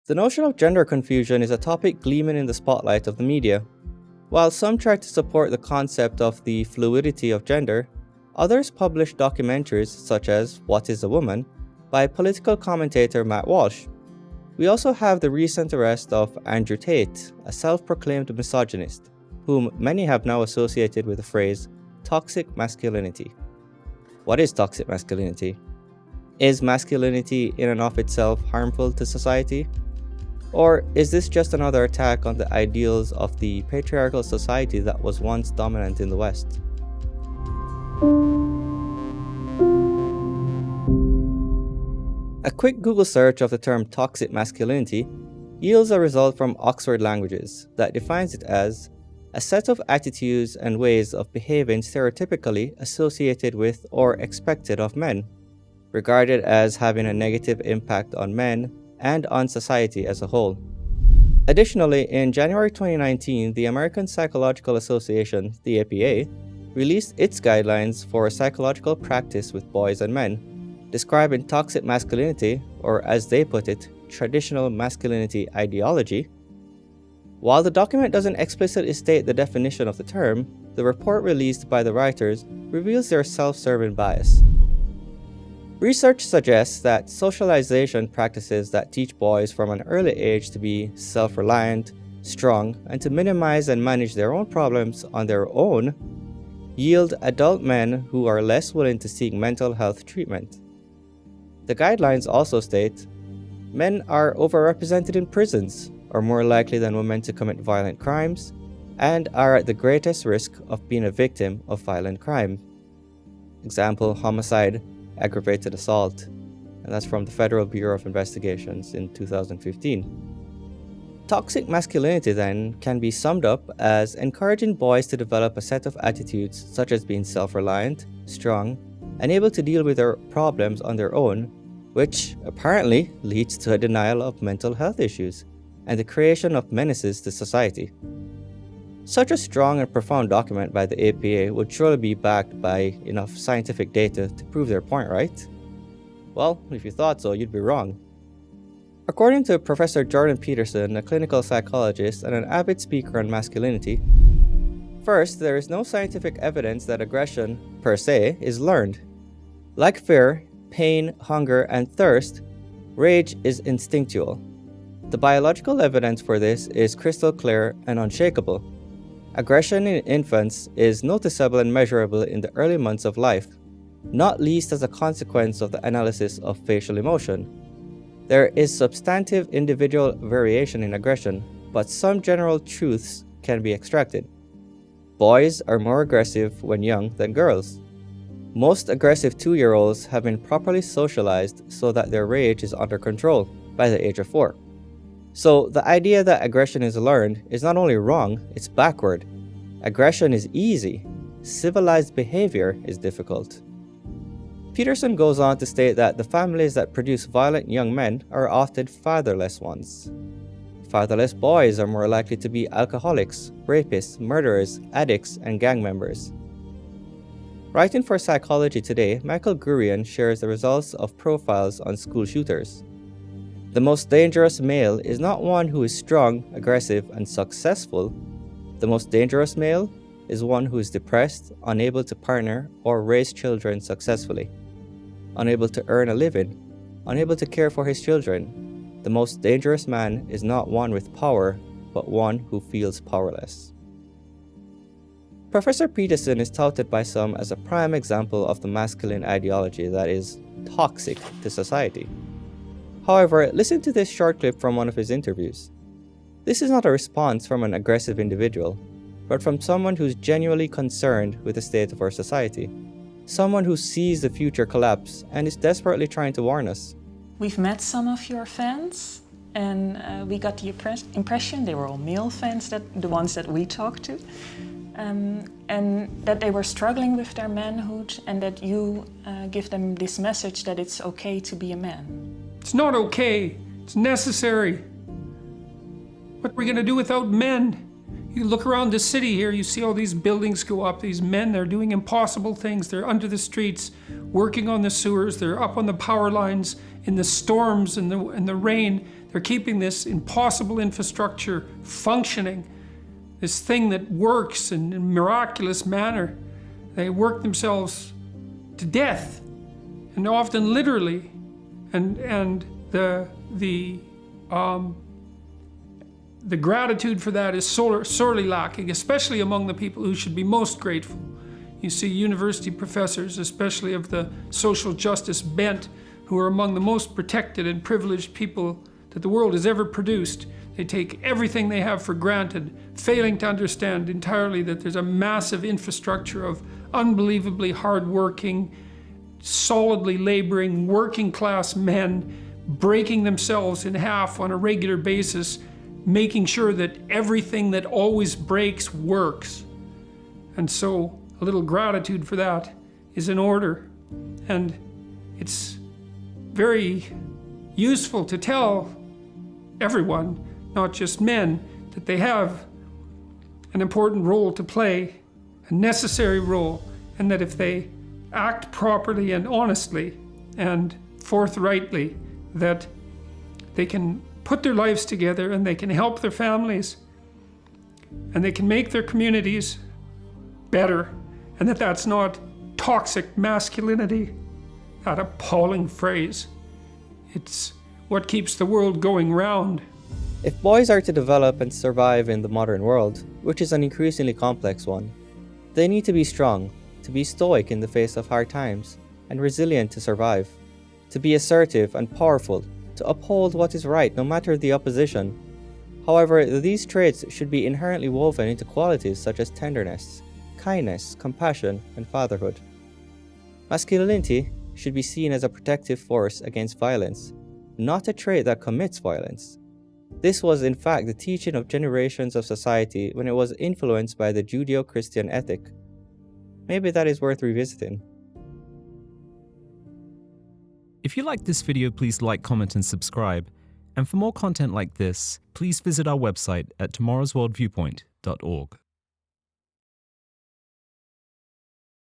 The notion of gender confusion is a topic gleaming in the spotlight of the media. While some try to support the concept of the fluidity of gender, others publish documentaries such as What is a Woman by political commentator Matt Walsh. We also have the recent arrest of Andrew Tate, a self-proclaimed misogynist, whom many have now associated with the phrase toxic masculinity. What is toxic masculinity? Is masculinity in and of itself harmful to society? Or is this just another attack on the ideals of the patriarchal society that was once dominant in the West? A quick Google search of the term toxic masculinity yields a result from Oxford Languages that defines it as a set of attitudes and ways of behaving stereotypically associated with or expected of men, regarded as having a negative impact on men and on society as a whole. Additionally, in January 2019, the American Psychological Association, the APA, released its guidelines for psychological practice with boys and men, describing toxic masculinity, or as they put it, traditional masculinity ideology. While the document doesn't explicitly state the definition of the term, the report released by the writers reveals their self-serving bias. Research suggests that socialization practices that teach boys from an early age to be self-reliant, strong, and to minimize and manage their own problems on their own yield adult men who are less willing to seek mental health treatment. The guidelines also state men are overrepresented in prisons, are more likely than women to commit violent crimes, and are at the greatest risk of being a victim of violent crime. Example, homicide, aggravated assault, and that's from the Federal Bureau of Investigations in 2015. Toxic masculinity then can be summed up as encouraging boys to develop a set of attitudes such as being self-reliant, strong, and able to deal with their problems on their own, which apparently leads to a denial of mental health issues and the creation of menaces to society. Such a strong and profound document by the APA would surely be backed by enough scientific data to prove their point, right? Well, if you thought so, you'd be wrong. According to Professor Jordan Peterson, a clinical psychologist and an avid speaker on masculinity, first, there is no scientific evidence that aggression, per se, is learned. Like fear, pain, hunger, and thirst, rage is instinctual. The biological evidence for this is crystal clear and unshakable. Aggression in infants is noticeable and measurable in the early months of life, not least as a consequence of the analysis of facial emotion. There is substantive individual variation in aggression, but some general truths can be extracted. Boys are more aggressive when young than girls. Most aggressive 2-year-olds have been properly socialized so that their rage is under control by the age of 4. So the idea that aggression is learned is not only wrong, it's backward. Aggression is easy. Civilized behavior is difficult. Peterson goes on to state that the families that produce violent young men are often fatherless ones. Fatherless boys are more likely to be alcoholics, rapists, murderers, addicts, and gang members. Writing for Psychology Today, Michael Gurian shares the results of profiles on school shooters. The most dangerous male is not one who is strong, aggressive, and successful. The most dangerous male is one who is depressed, unable to partner or raise children successfully, unable to earn a living, unable to care for his children. The most dangerous man is not one with power, but one who feels powerless. Professor Peterson is touted by some as a prime example of the masculine ideology that is toxic to society. However, listen to this short clip from one of his interviews. This is not a response from an aggressive individual, but from someone who's genuinely concerned with the state of our society. Someone who sees the future collapse and is desperately trying to warn us. We've met some of your fans, and we got the impression they were all male fans, the ones that we talked to, and that they were struggling with their manhood, and that you give them this message that it's okay to be a man. It's not okay, it's necessary. What are we gonna do without men? You look around the city here, you see all these buildings go up, these men, they're doing impossible things. They're under the streets, working on the sewers, they're up on the power lines, in the storms and the rain. They're keeping this impossible infrastructure functioning, this thing that works in a miraculous manner. They work themselves to death, and often literally, and the gratitude for that is sorely lacking, especially among the people who should be most grateful. You see university professors, especially of the social justice bent, who are among the most protected and privileged people that the world has ever produced. They take everything they have for granted, failing to understand entirely that there's a massive infrastructure of unbelievably hardworking, solidly laboring, working class men breaking themselves in half on a regular basis, making sure that everything that always breaks works. And so a little gratitude for that is in order. And it's very useful to tell everyone, not just men, that they have an important role to play, a necessary role, and that if they act properly and honestly and forthrightly, that they can put their lives together and they can help their families and they can make their communities better, and that that's not toxic masculinity, that appalling phrase. It's what keeps the world going round. If boys are to develop and survive in the modern world, which is an increasingly complex one, they need to be strong, to be stoic in the face of hard times, and resilient to survive, to be assertive and powerful, to uphold what is right no matter the opposition. However, these traits should be inherently woven into qualities such as tenderness, kindness, compassion, and fatherhood. Masculinity should be seen as a protective force against violence, not a trait that commits violence. This was in fact the teaching of generations of society when it was influenced by the Judeo-Christian ethic. Maybe that is worth revisiting. If you liked this video, please like, comment, and subscribe. And for more content like this, please visit our website at tomorrowsworldviewpoint.org.